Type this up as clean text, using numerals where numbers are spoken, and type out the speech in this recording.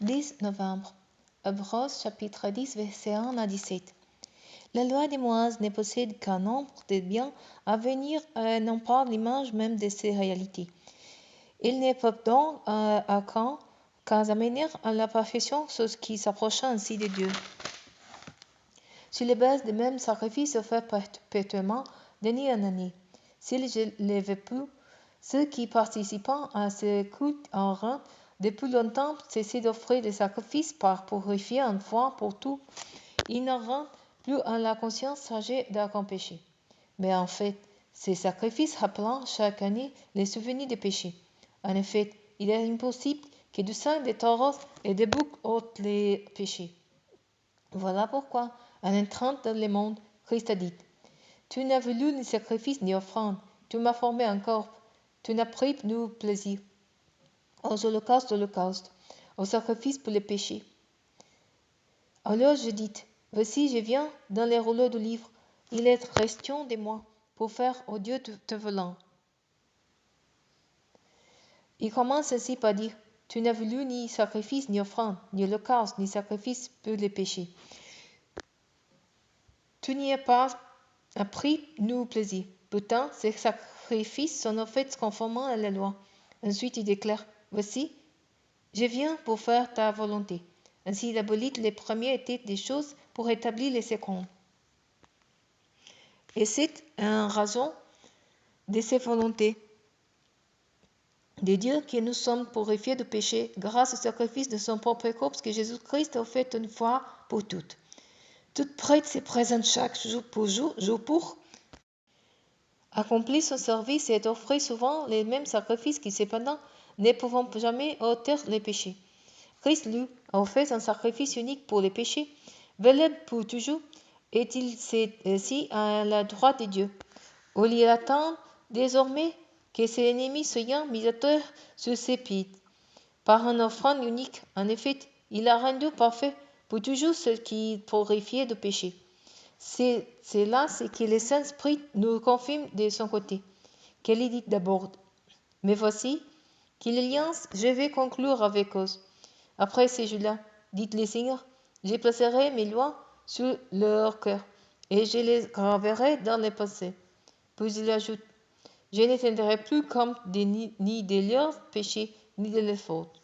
10 novembre. Hébreux chapitre 10, versets 1 à 17. La loi de Moïse ne possède qu'un nombre de biens à venir, non pas l'image même de ces réalités. Il ne peut donc qu'à amener à la perfection ce qui s'approche ainsi de Dieu. Sur les bases des mêmes sacrifices offerts perpétuellement d'année en année. S'il ne veut plus, ceux qui participent à ce culte auront depuis longtemps cessé d'offrir des sacrifices pour purifier une fois pour toutes. Ils n'auront plus à la conscience chargée d'aucun péché. Mais en fait, ces sacrifices rappelant chaque année les souvenirs des péchés. En effet, il est impossible que du sang des taureaux et des boucs ôtent les péchés. Voilà pourquoi, en entrant dans le monde, Christ a dit: Tu n'as voulu ni sacrifice ni offrande, tu m'as formé un corps, tu n'as pris ni plaisir aux holocaustes, aux sacrifices pour les péchés. Alors je dis: Voici, je viens dans les rouleaux du livre, il est question de moi pour faire au Dieu te volant. Il commence ainsi par dire: Tu n'as voulu ni sacrifice ni offrande, ni holocauste, ni sacrifice pour les péchés. Tu n'y as pas appris ni plaisir. Pourtant, ces sacrifices sont en fait conformément à la loi. Ensuite, il déclare: Voici, je viens pour faire ta volonté. Ainsi, il abolit les premiers états des choses pour établir les secondes. Et c'est en raison de ces volontés de Dieu que nous sommes purifiés du péché grâce au sacrifice de son propre corps que Jésus-Christ a fait une fois pour toutes. Tout prêtre se présente chaque jour pour accomplir son service et offrir souvent les mêmes sacrifices qui cependant ne pouvant jamais ôter les péchés. Christ, lui, a offert un sacrifice unique pour les péchés, valable pour toujours, et il s'est assis à la droite de Dieu, où il attend désormais que ses ennemis soient médiateurs sur ses pieds. Par une offrande unique, en effet, il a rendu parfait pour toujours ce qui purifiait du péché. C'est là ce que le Saint-Esprit nous confirme de son côté, qu'elle dit d'abord: Mais voici, quelle alliance je vais conclure avec eux. Après ces jours-là, dit le Seigneur, je placerai mes lois sur leur cœur, et je les graverai dans les pensées. Puis il ajoute: Je ne tiendrai plus compte ni de leurs péchés, ni de leurs fautes.